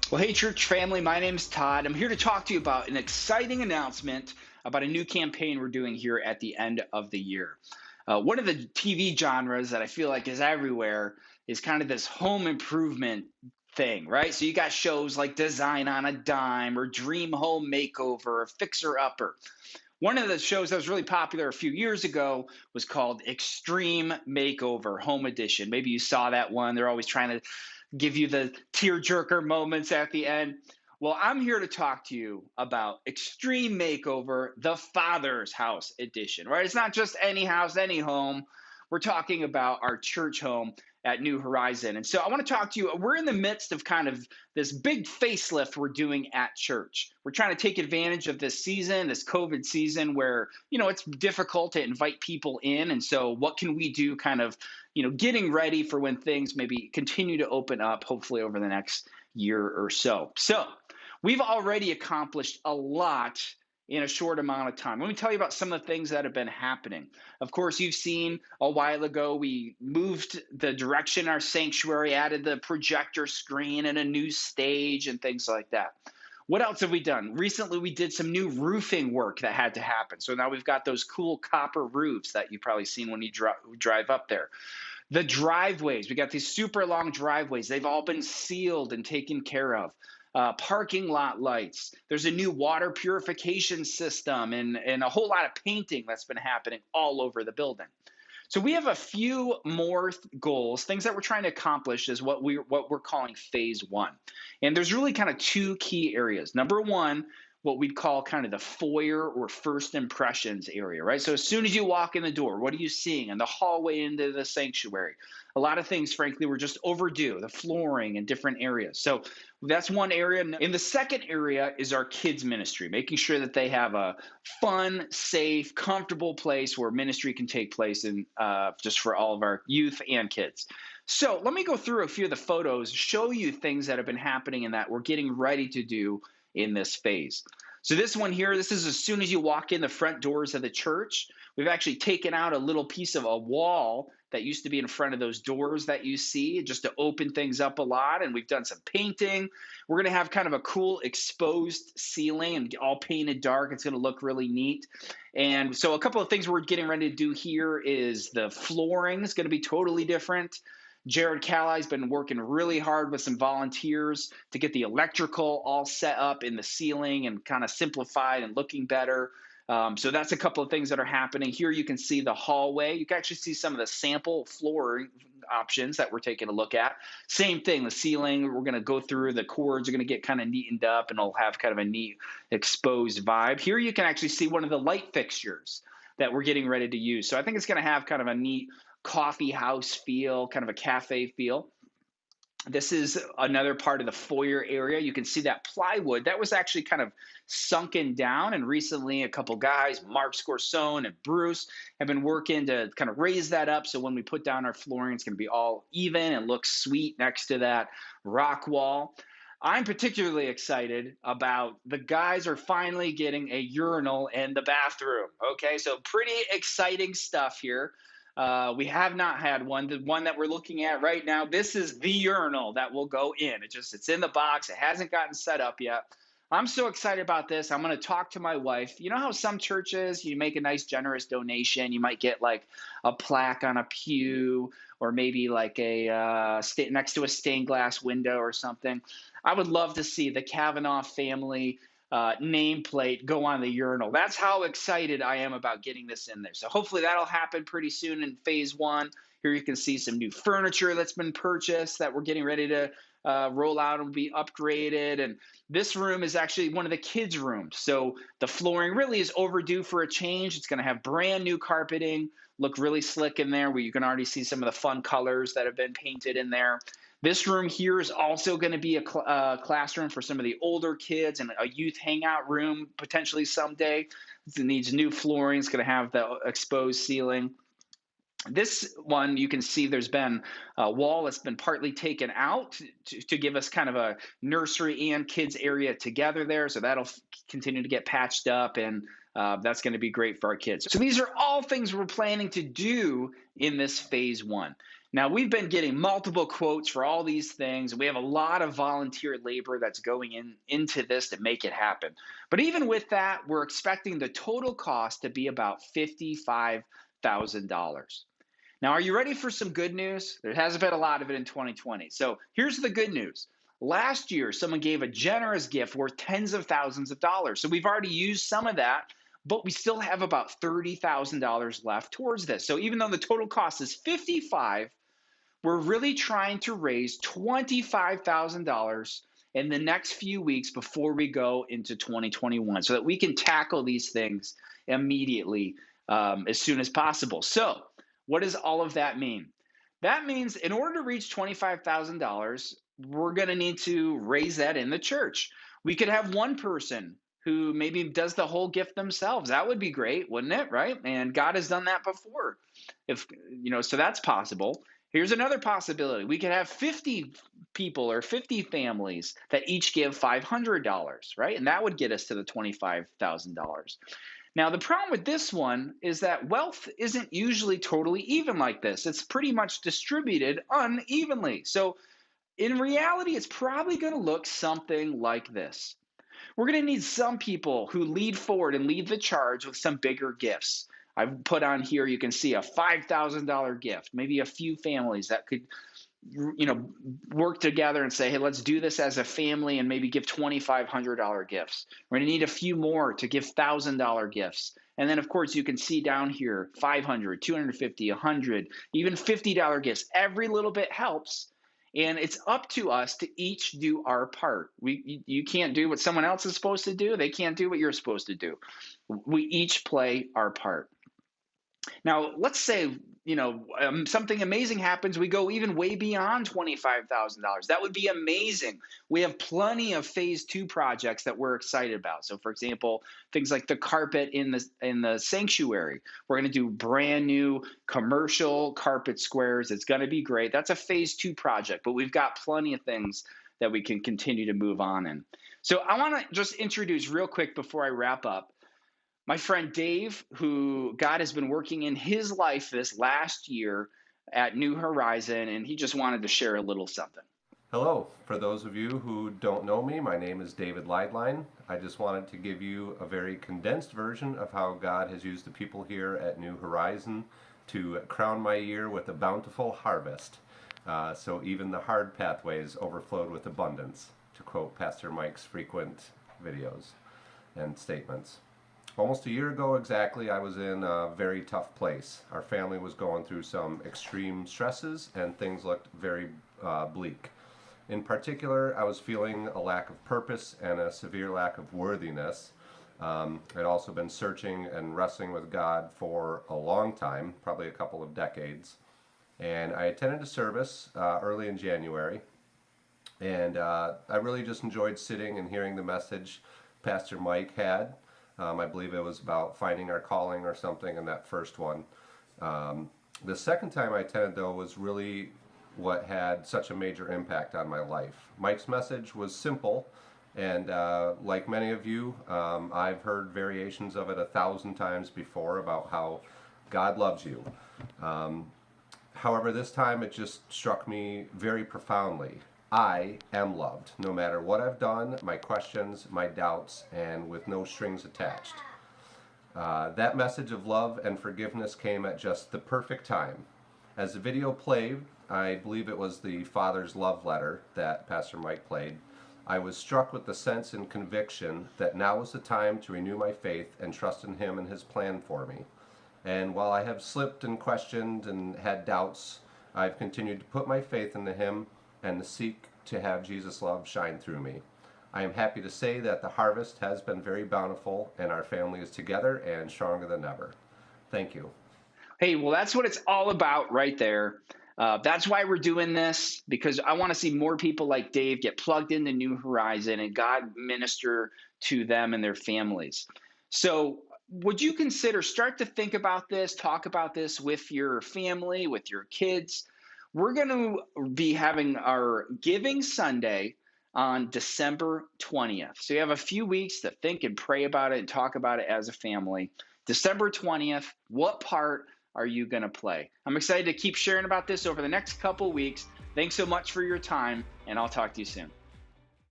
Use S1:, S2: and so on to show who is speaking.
S1: Well, hey, church family, my name's Todd. I'm here to talk to you about an exciting announcement about a new campaign we're doing here at the end of the year. One of the TV genres that I feel like is everywhere is kind of this home improvement thing, right? So you got shows like Design on a Dime or Dream Home Makeover or Fixer Upper. One of the shows that was really popular a few years ago was called Extreme Makeover Home Edition. Maybe you saw that one. They're always trying to give you the tearjerker moments at the end. Well, I'm here to talk to you about Extreme Makeover, the Father's House Edition, right? It's not just any house, any home. We're talking about our church home at New Horizon. And so I want to talk to you. We're in the midst of kind of this big facelift we're doing at church. We're trying to take advantage of this season, this COVID season where, it's difficult to invite people in. And so what can we do kind of, getting ready for when things maybe continue to open up, hopefully over the next year or so. So we've already accomplished a lot in a short amount of time. Let me tell you about some of the things that have been happening. Of course, you've seen a while ago, we moved the direction our sanctuary, added the projector screen and a new stage and things like that. What else have we done? Recently, we did some new roofing work that had to happen. So now we've got those cool copper roofs that you've probably seen when you drive up there. The driveways, we got these super long driveways. They've all been sealed and taken care of. Parking lot lights. There's a new water purification system and a whole lot of painting that's been happening all over the building. So we have a few more goals, things that we're trying to accomplish is what we're calling phase one. And there's really kind of two key areas. Number one, what we'd call kind of the foyer or first impressions area, right? So as soon as you walk in the door, what are you seeing in the hallway into the sanctuary? A lot of things, frankly, were just overdue, the flooring in different areas. So that's one area. In the second area is our kids ministry, making sure that they have a fun, safe, comfortable place where ministry can take place and just for all of our youth and kids. So let me go through a few of the photos, show you things that have been happening and that we're getting ready to do in this phase. So this one here, this is as soon as you walk in the front doors of the church. We've actually taken out a little piece of a wall that used to be in front of those doors that you see just to open things up a lot. And we've done some painting. We're going to have kind of a cool exposed ceiling and all painted dark. It's going to look really neat. And so a couple of things we're getting ready to do here is the flooring is going to be totally different. Jared Callai's been working really hard with some volunteers to get the electrical all set up in the ceiling and kind of simplified and looking better. So that's a couple of things that are happening. Here you can see the hallway. You can actually see some of the sample flooring options that we're taking a look at. Same thing, the ceiling, we're going to go through, the cords are going to get kind of neatened up and it'll have kind of a neat exposed vibe. Here you can actually see one of the light fixtures that we're getting ready to use. So I think it's going to have kind of a neat coffee house feel, kind of a cafe feel. This is another part of the foyer area. You can see that plywood that was actually kind of sunken down. And recently, a couple guys, Mark Scorsone and Bruce, have been working to kind of raise that up. So when we put down our flooring, it's going to be all even and look sweet next to that rock wall. I'm particularly excited about the guys are finally getting a urinal in the bathroom. Okay, so pretty exciting stuff here. We have not had one. The one that we're looking at right now, this is the urinal that will go in. It's in the box. It hasn't gotten set up yet. I'm so excited about this. I'm going to talk to my wife. You know how some churches, you make a nice generous donation. You might get like a plaque on a pew or maybe like a next to a stained glass window or something. I would love to see the Cavanaugh family nameplate go on the urinal. That's how excited I am about getting this in there. So hopefully that'll happen pretty soon in phase one. Here you can see some new furniture that's been purchased that we're getting ready to roll out and be upgraded. And this room is actually one of the kids' rooms. So the flooring really is overdue for a change. It's going to have brand new carpeting, look really slick in there where you can already see some of the fun colors that have been painted in there. This room here is also going to be a classroom for some of the older kids and a youth hangout room potentially someday. It needs new flooring. It's going to have the exposed ceiling. This one, you can see there's been a wall that's been partly taken out to give us kind of a nursery and kids area together there. So that'll continue to get patched up and that's going to be great for our kids. So these are all things we're planning to do in this phase one. Now, we've been getting multiple quotes for all these things. We have a lot of volunteer labor that's going into this to make it happen. But even with that, we're expecting the total cost to be about $55,000. Now, are you ready for some good news? There hasn't been a lot of it in 2020. So here's the good news. Last year, someone gave a generous gift worth tens of thousands of dollars. So we've already used some of that, but we still have about $30,000 left towards this. So even though the total cost is 55, we're really trying to raise $25,000 in the next few weeks before we go into 2021 so that we can tackle these things immediately as soon as possible. So, what does all of that mean? That means in order to reach $25,000, we're going to need to raise that in the church. We could have one person who maybe does the whole gift themselves. That would be great, wouldn't it? Right? And God has done that before. If so that's possible. Here's another possibility. We could have 50 people or 50 families that each give $500, right? And that would get us to the $25,000. Now, the problem with this one is that wealth isn't usually totally even like this. It's pretty much distributed unevenly. So, in reality, it's probably going to look something like this. We're going to need some people who lead forward and lead the charge with some bigger gifts. I've put on here, you can see a $5,000 gift, maybe a few families that could, work together and say, hey, let's do this as a family and maybe give $2,500 gifts. We're going to need a few more to give $1,000 gifts. And then, of course, you can see down here, 500, 250, 100, even $50 gifts. Every little bit helps. And it's up to us to each do our part. You can't do what someone else is supposed to do. They can't do what you're supposed to do. We each play our part. Now, let's say, something amazing happens. We go even way beyond $25,000. That would be amazing. We have plenty of phase two projects that we're excited about. So, for example, things like the carpet in the sanctuary. We're going to do brand new commercial carpet squares. It's going to be great. That's a phase two project, but we've got plenty of things that we can continue to move on in. So, I want to just introduce real quick before I wrap up my friend Dave, who God has been working in his life this last year at New Horizon, and he just wanted to share a little something.
S2: Hello. For those of you who don't know me, my name is David Leidline. I just wanted to give you a very condensed version of how God has used the people here at New Horizon to crown my year with a bountiful harvest. So even the hard pathways overflowed with abundance, to quote Pastor Mike's frequent videos and statements. Almost a year ago exactly, I was in a very tough place. Our family was going through some extreme stresses and things looked very bleak. In particular, I was feeling a lack of purpose and a severe lack of worthiness. I'd also been searching and wrestling with God for a long time, probably a couple of decades. And I attended a service early in January, and I really just enjoyed sitting and hearing the message Pastor Mike had. I believe it was about finding our calling or something in that first one. The second time I attended, though, was really what had such a major impact on my life. Mike's message was simple, and like many of you, I've heard variations of it 1,000 times before about how God loves you. However, this time it just struck me very profoundly. I am loved, no matter what I've done, my questions, my doubts, and with no strings attached. That message of love and forgiveness came at just the perfect time. As the video played, I believe it was the Father's love letter that Pastor Mike played, I was struck with the sense and conviction that now was the time to renew my faith and trust in Him and His plan for me. And while I have slipped and questioned and had doubts, I've continued to put my faith into Him and to seek to have Jesus' love shine through me. I am happy to say that the harvest has been very bountiful and our family is together and stronger than ever. Thank you.
S1: Hey, well, that's what it's all about right there. That's why we're doing this, because I want to see more people like Dave get plugged into New Horizon and God minister to them and their families. So would you start to think about this, talk about this with your family, with your kids? We're going to be having our Giving Sunday on December 20th. So you have a few weeks to think and pray about it and talk about it as a family. December 20th, what part are you going to play? I'm excited to keep sharing about this over the next couple weeks. Thanks so much for your time, and I'll talk to you soon.